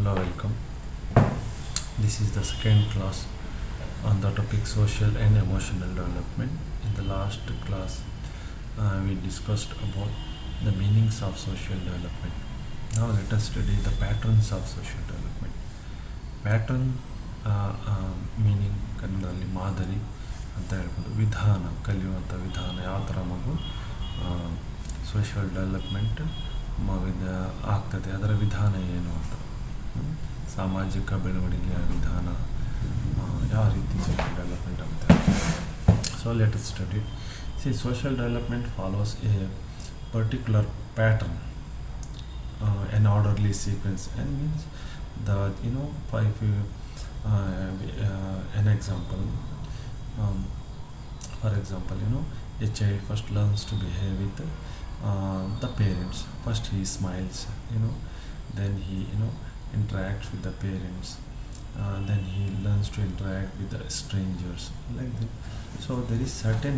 Hello, welcome. This is the second class on the topic social and emotional development. In the last class, we discussed about the meanings of social development. Now, let us study the patterns of social development. Pattern meaning ಕನ್ನಡದಲ್ಲಿ ಮಾದರಿ ಅಂತ ಹೇಳ್ಬೋದು. ವಿಧಾನ, ಕಲಿಯುವಂಥ ವಿಧಾನ ಯಾವ ಥರ ಮಗು social development ಆಗ್ತದೆ, ಅದರ ವಿಧಾನ ಏನು ಅಂತ. ಸಾಮಾಜಿಕ ಬೆಳವಣಿಗೆಯ ವಿಧಾನ ಯಾವ ರೀತಿ ಸೋಷಿಯಲ್ ಡೆವಲಪ್ಮೆಂಟ್ ಆಗುತ್ತೆ. So let us study. Social development follows a particular pattern, an orderly sequence, and means if you an example, for example, a child first learns to behave with the parents. First he smiles, then he interacts with the parents, then he learns to interact with the strangers, like that. So there is certain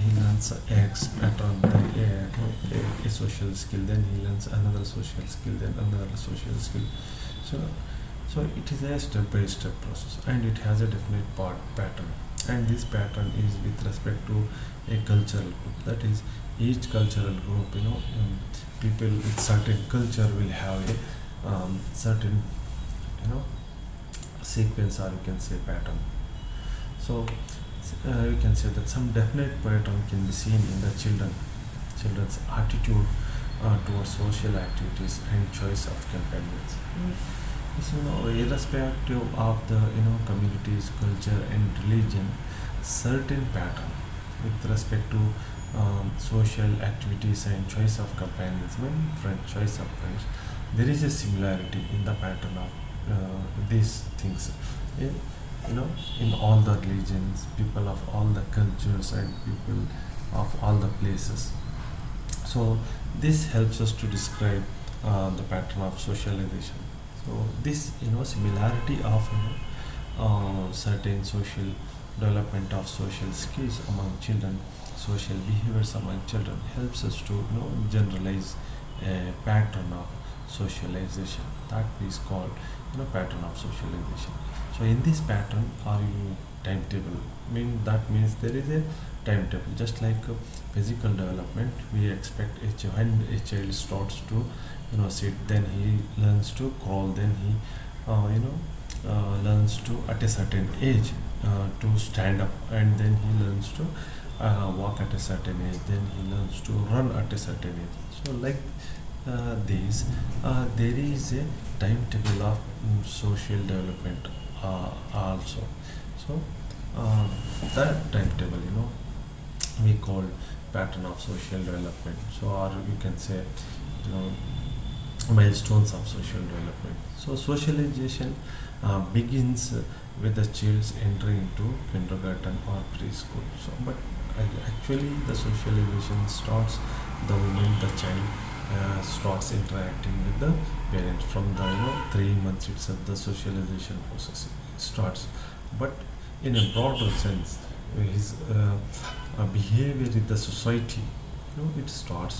he learns X pattern, a social skill, then he learns another social skill, then another social skill. So it is a step by step process, and it has a definite pattern, and this pattern is with respect to a cultural group. That is, each cultural group, people with certain culture will have a certain sequence, or you can say pattern. So you can say that some definite pattern can be seen in the children's attitude towards social activities and choice of companions. So irrespective of the communities, culture and religion, certain pattern with respect to social activities and choice of companions, choice of friends, there is a similarity in the pattern of these things. In all the religions, people of all the cultures and people of all the places. So this helps us to describe the pattern of socialization. So this similarity of certain social development of social skills among children, social behaviors among children, helps us to generalize a pattern of socialization that is called pattern of socialization. So in this pattern are timetable, that means there is a timetable. Just like physical development, we expect when a child starts to sit, then he learns to crawl, then he learns to at a certain age to stand up, and then he learns to walk at a certain age, then he learns to run at a certain age. So like this, there is a timetable of social development also. So that timetable we call pattern of social development. So or you can say milestones of social development. So socialization begins with the child's entry into kindergarten or preschool. So but actually the socialization starts the moment the child starts interacting with the parents. From the 3 months itself the socialization process starts. But in a broader sense, his behavior in the society, it starts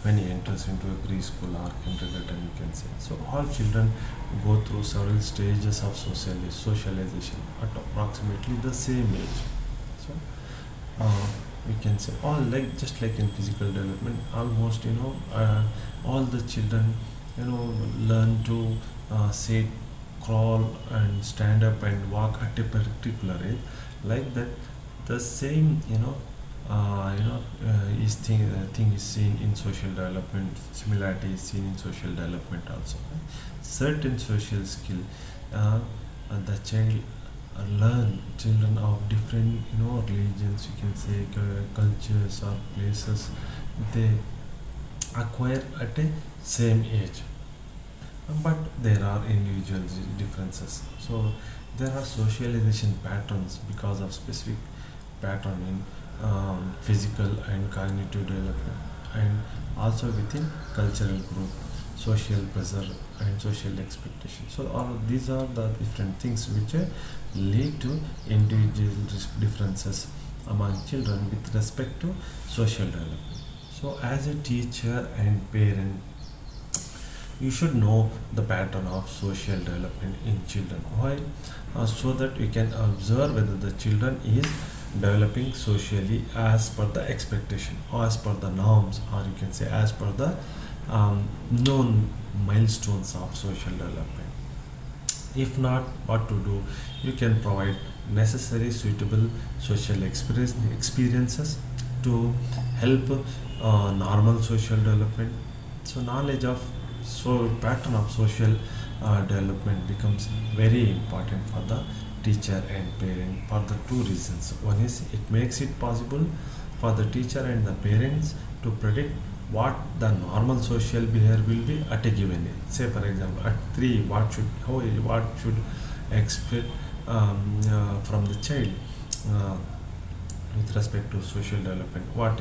when he enters into a preschool or kindergarten, you can say. So all children go through several stages of socialization at approximately the same age. So we can say all just like in physical development, almost all the children learn to sit, crawl and stand up and walk at a particular age. Like that, the same thing is seen in social development. Similarity is seen in social development also. Certain social skill the child children of different religions, you can say cultures or places, they acquire at a same age, but there are individual differences. So there are socialization patterns because of specific pattern in physical and cognitive development, and also within cultural group, social pressure and social expectation. So all these are the different things which lead to individual differences among children with respect to social development. So as a teacher and parent, You should know the pattern of social development in children. Why? So that you can observe whether the children is developing socially as per the expectation or as per the norms, or you can say as per the known milestones of social development. If not, what to do? You can provide necessary suitable social experiences to help normal social development. So knowledge of pattern of social development becomes very important for the teacher and parent for the two reasons. One is it makes it possible for the teacher and the parents to predict what the normal social behavior will be at a given age. Say for example, at 3, what should expect from the child uh, with respect to social development. What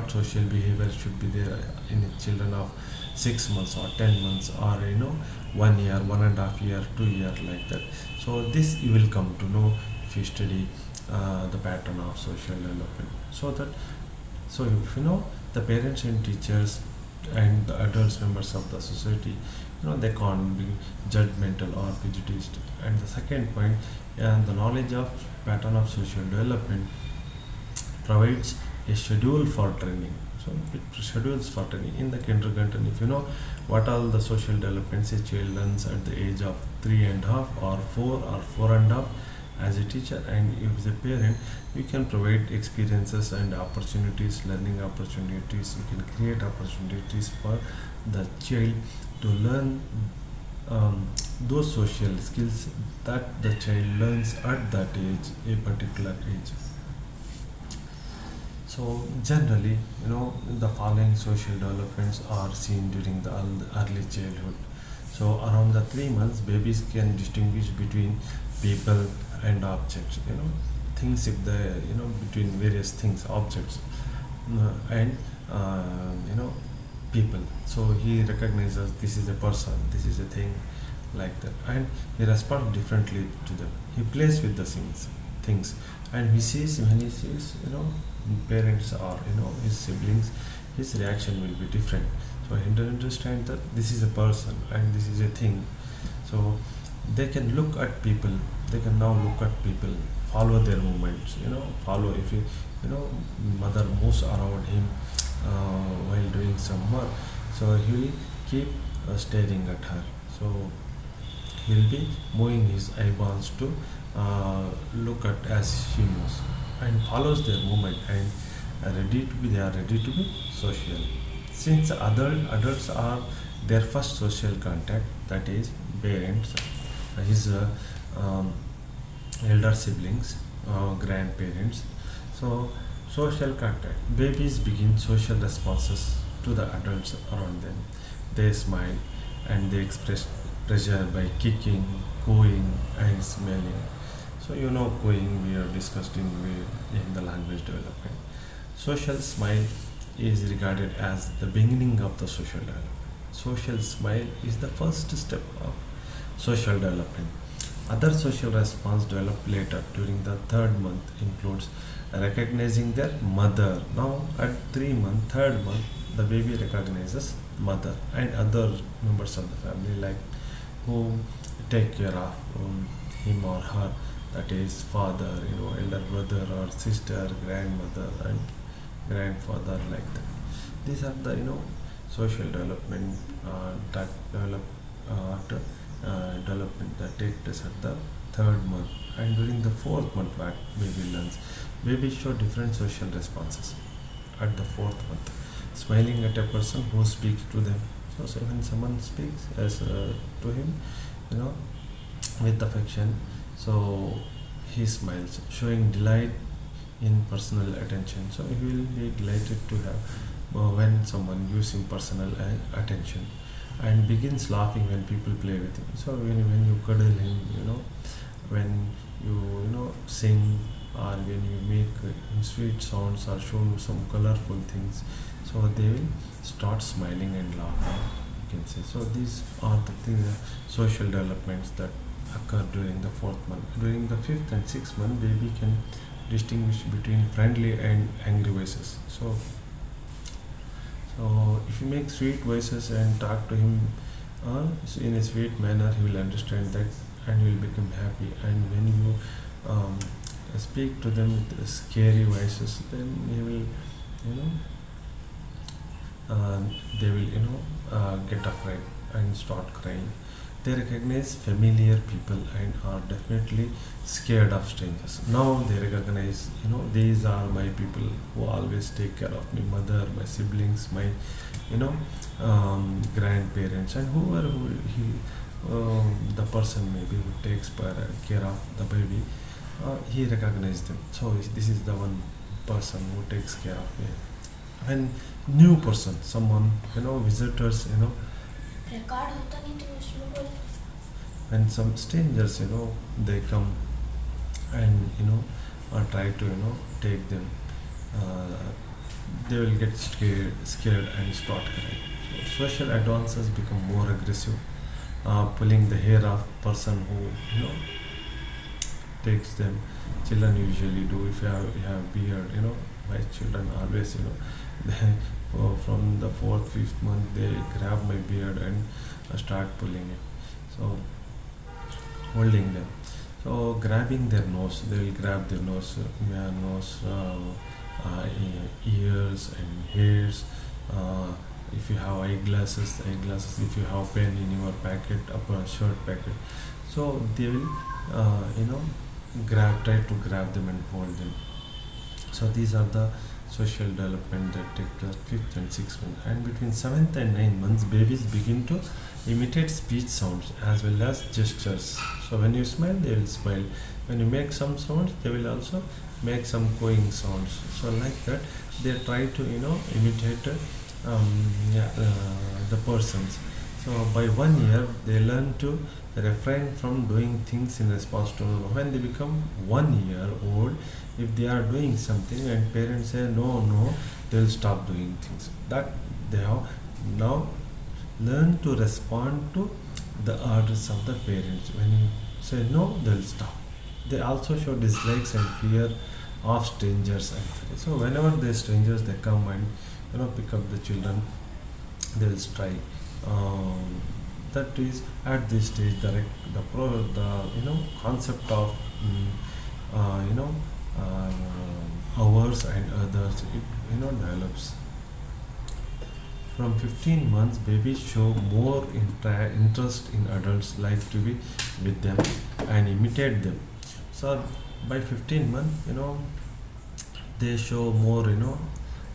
social behavior should be there in children of 6 months or 10 months, or 1 year, 1.5 year, 2 year, like that. So this you will come to know if you study the pattern of social development. So if you know the parents and teachers and the adults members of the society, they can't be judgmental or prejudiced. And the second point, the knowledge of pattern of social development provides a schedule for training. So it schedules for training in the kindergarten. If you know what all the social developments a child learns at the age of 3.5 or 4 or 4.5, as a teacher and as a parent, you can provide experiences and opportunities, learning opportunities. You can create opportunities for the child to learn those social skills that the child learns at that age, a particular age. So generally, the following social developments are seen during the early childhood. So around the 3 months, babies can distinguish between people and objects. Things, if the between various things, objects, and people. So he recognizes this is a person, this is a thing, like that, and he responds differently to them. He plays with the things, and when he sees parents or his siblings, his reaction will be different. So he understand that this is a person and this is a thing. So they can look at people. They can now look at people, follow their movements. Follow if mother moves around him while doing some work. So he will keep staring at her. So he will be moving his eyeballs to look at as she moves, and follows their movement, and they are ready to be social. Since adults are their first social contact, that is parents, his um, elder siblings, grandparents. So social contact, babies begin social responses to the adults around them. They smile and they express pleasure by kicking, cooing, and smelling. So cooing we have discussed in the language development. Social smile is regarded as the beginning of the social development. Social smile is the first step of social development. Other social response develop later during the third month includes recognizing their mother. Now at 3 month, third month, the baby recognizes mother and other members of the family, like who take care of him or her, that is father, elder brother or sister, grandmother and grandfather, like that. These are the social development that develop after development that take place at the third month. And during the fourth month, what baby learns, babies show different social responses at the fourth month. Smiling at a person who speaks to them. So when someone speaks as to him, you know with affection, so he smiles, showing delight in personal attention. So he will be delighted to have when someone gives him personal attention, and begins laughing when people play with him. So when you cuddle him, when you sing, or when you make sweet sounds or show some colorful things, so they will start smiling and laughing, you can say. So these are the social developments that occur during the fourth month. During the fifth and sixth month, baby can distinguish between friendly and angry voices. So if you make sweet voices and talk to him so in a sweet manner he will understand that and he will become happy. And when you um, speak to them with scary voices, then he will, you know, uh, they will, get afraid and start crying. They recognize familiar people and are definitely scared of strangers. Now they recognize, these are my people who always take care of me, mother, my siblings, my, you know, grandparents, and whoever the person maybe who takes care of the baby, he recognizes them. So this is the one person who takes care of me. When new person, someone, visitors, record होता नहीं तो उसमें बोल. when some strangers, they come and try to take them, uh, they will get scared and start crying. So social advances become more aggressive, pulling the hair of person who takes them. Children usually do. If you have beard, my children always, they, from the fourth fifth month they grab my beard and start pulling it. So holding them, so grabbing their nose, they will grab their nose, ears and hairs. If you have eyeglasses, if you have pen in your packet, upper shirt packet, so they will try to grab them and hold them. So these are the social development that take place 5th and 6th month. And between 7th and 9th months, babies begin to imitate speech sounds as well as gestures. So when you smile, they will smile. When you make some sounds, they will also make some cooing sounds. So like that, they try to imitate the persons. So by 1 year, they learn to refrain from doing things in response to no. When they become 1 year old, if they are doing something and parents say no, they will stop doing things. That they have now learn to respond to the orders of the parents. When you say no, they will stop. They also show dislikes and fear of strangers actually. So whenever the strangers they come and pick up the children, they will strike. That is at this stage the concept of ours and others, it develops. From 15 months, babies show more interest in adults, like to be with them and imitate them. So by 15 months, they show more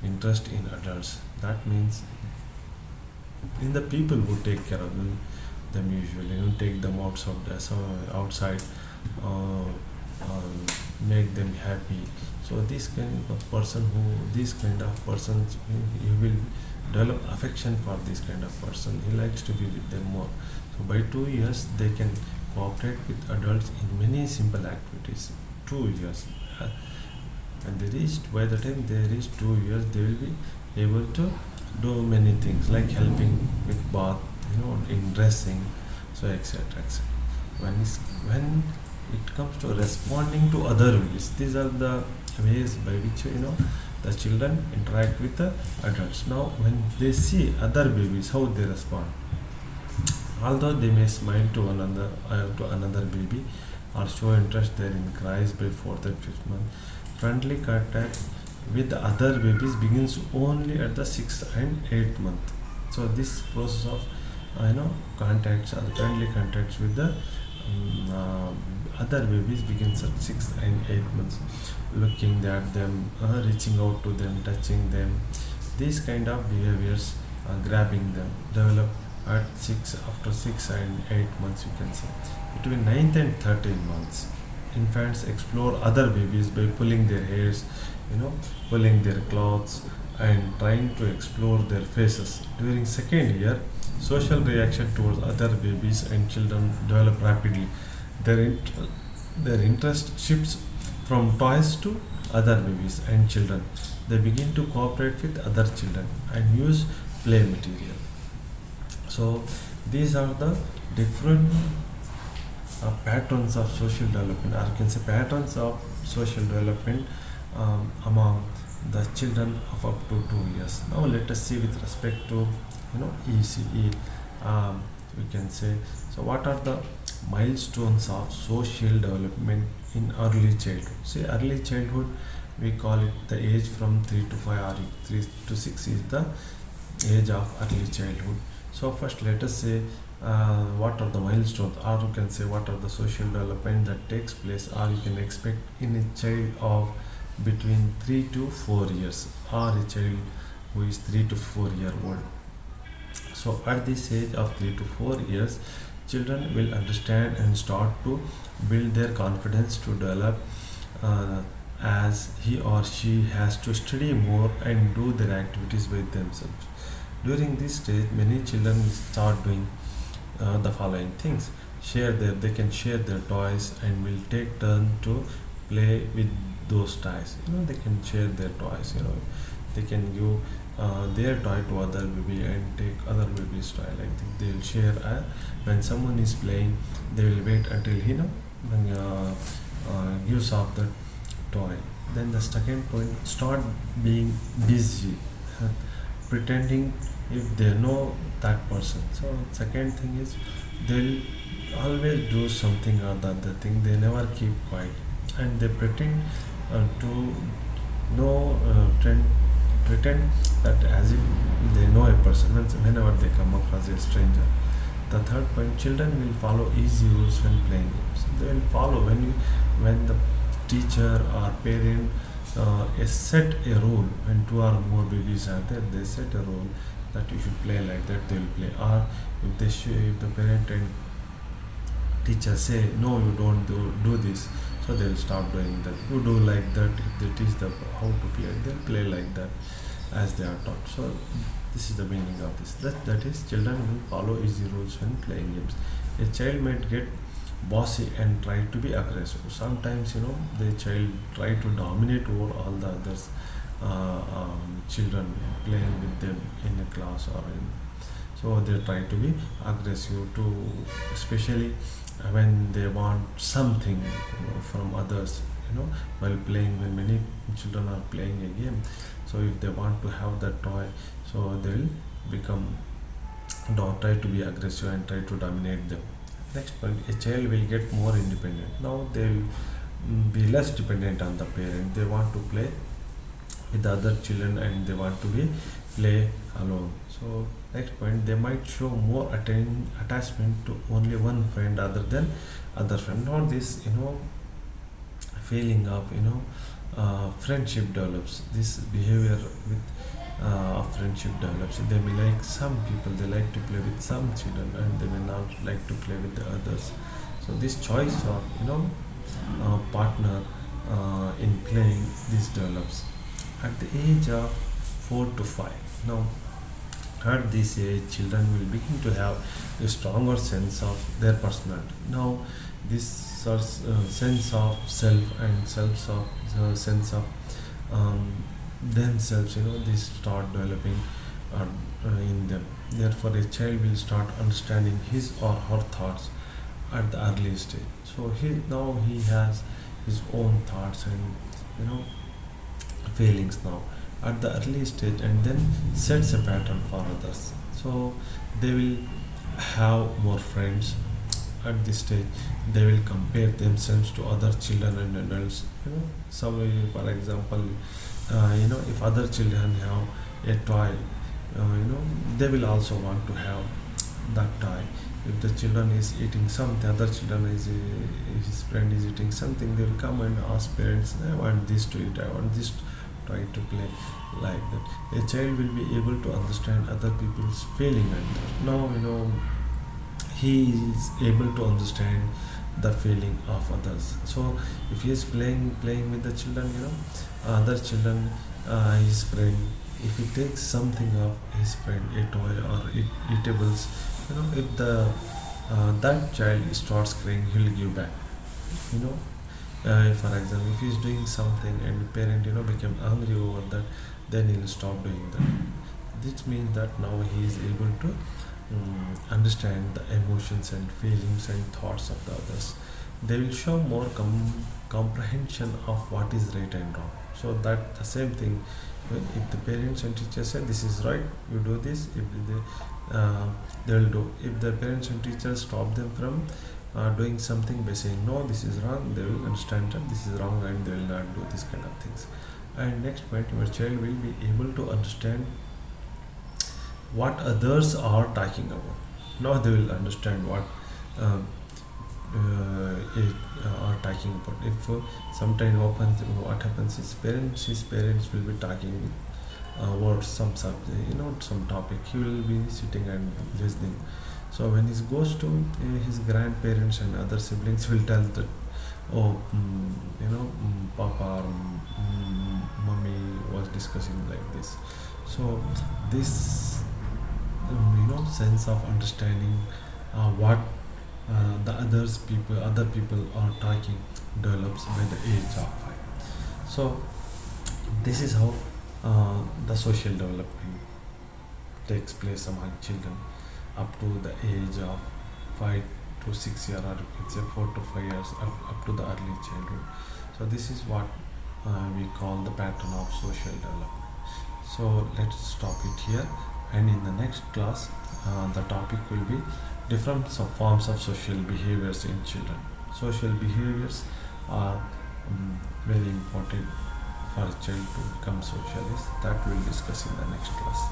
interest in adults. That means in the people who take care of them usually take them outside, uh, make them happy. So this kind of persons, you will develop affection for this kind of person. He likes to be with them more. So by 2 years, they can cooperate with adults in many simple activities. 2 years, and by the time they reach 2 years, they will be able to do many things like helping with bath, in dressing, so etc. etc. When it comes to responding to other ways, these are the ways by which the children interact with the adults. Now when they see other babies, how they respond, although they may smile to another baby or show interest therein cries by 4th and 5th month, friendly contact with the other babies begins only at the 6th and 8th month. So this process of contacts or friendly contacts with the other babies begins at 6th and 8th months. Looking at them, reaching out to them, touching them, these kind of behaviors, grabbing them, develop at after 6 and 8 months, you can say. Between 9th and 13 months, infants explore other babies by pulling their hairs, pulling their clothes and trying to explore their faces. During second year, social reaction towards other babies and children develop rapidly. Their interest shifts from toys to other babies and children. They begin to cooperate with other children and use play material. So these are the different patterns of social development, or you can say patterns of social development among the children of up to 2 years. Now let us see with respect to ECE. we can say. So what are the milestones of social development in early childhood? See, early childhood, we call it the age from 3 to 5 or 3 to 6 is the age of early childhood. So first let us say what are the milestones, or you can say what are the social development that takes place or you can expect in a child of between 3 to 4 years, or a child who is 3 to 4 year old. So at this age of 3 to 4 years, children will understand and start to build their confidence to develop, uh, as he or she has to study more and do their activities by themselves. During this stage, many children will start doing the following things. They can share their toys and will take turn to play with those toys. They can share their toys. They can give their toy to other baby and take other baby's toy. Like they'll share. When someone is playing, they will wait until gives off the toy. Then the second point, start being busy, pretending if they know that person. So second thing is they'll always do something or the other thing. They never keep quiet, and they pretend to know pretend that as if they know a person whenever they come across a stranger. The third point, children will follow easy rules when playing games. They will follow when the teacher or parent is set a rule. When two or more babies are there, they set a rule that you should play like that. They will play. Or if the parent and teacher say no, you don't do this, so they'll start doing that. You do like that. If they teach them how to play, they'll play like that as they are taught. So this is the meaning of this. That is, children will follow easy rules when playing games. A child might get bossy and try to be aggressive. Sometimes the child try to dominate over all the others children playing with them in a class or in. So they try to be aggressive to, especially when they want something from others. While playing, when many children are playing a game, so if they want to have that toy, so they will become don't try to be aggressive and try to dominate them. Next point, a child will get more independent. Now they will be less dependent on the parent. They want to play with the other children and they want to be play alone. So next point, they might show more attachment to only one friend other than other friend. Not this feeling of friendship develops. This behavior with of friendship develops. They may like some people, they like to play with some children and they may not like to play with the others. So this choice of partner in playing, this develops at the age of 4 to 5. Now at this age, children will begin to have a stronger sense of their personality. Now this sense of self and sense of um, themselves, they start developing in them. Therefore a child will start understanding his or her thoughts at the early stage. So he has his own thoughts and feelings now at the early stage, and then sets a pattern for others. So they will have more friends. At this stage they will compare themselves to other children and adults. Some, for example, if other children have a toy, they will also want to have that toy. If the children is eating something, other children his friend is eating something, they will come and ask parents, I want this to eat, I want this, try to play like that. A child will be able to understand other people's feeling, and now he is able to understand the feeling of others. So if he is playing with the children, other children, his friend, if he takes something of his friend, a toy or eatables, if the that child starts crying, he'll give back. For example, if he's doing something and the parent became angry over that, then he'll stop doing that. This means that now he is able to understand the emotions and feelings and thoughts of the others. They will show more comprehension of what is right and wrong. So that the same thing Well, if the parents and teachers say this is right, you do this. If they'll do. If the parents and teachers stop them from doing something by saying no, this is wrong, they will understand that this is wrong and they will not do this kind of things. And next point, your child will be able to understand what others are talking about. Now they will understand what um, are talking about. If sometime opens, what happens is his parents will be talking with about some subject, some topic. He will be sitting and listening. So when he goes to his grandparents and other siblings, will tell that, oh, Papa or Mummy was discussing like this. So this sense of understanding what other people are talking develops by the age of 5. So this is how the social development takes place among children up to the age of 5 to 6 years, or you can say 4 to 5 years, up to the early childhood. So this is what we call the pattern of social development. So let's stop it here, and in the next class the topic will be different forms of social behaviors in children. Social behaviors are very important for a child to become socialist. That we'll discuss in the next class.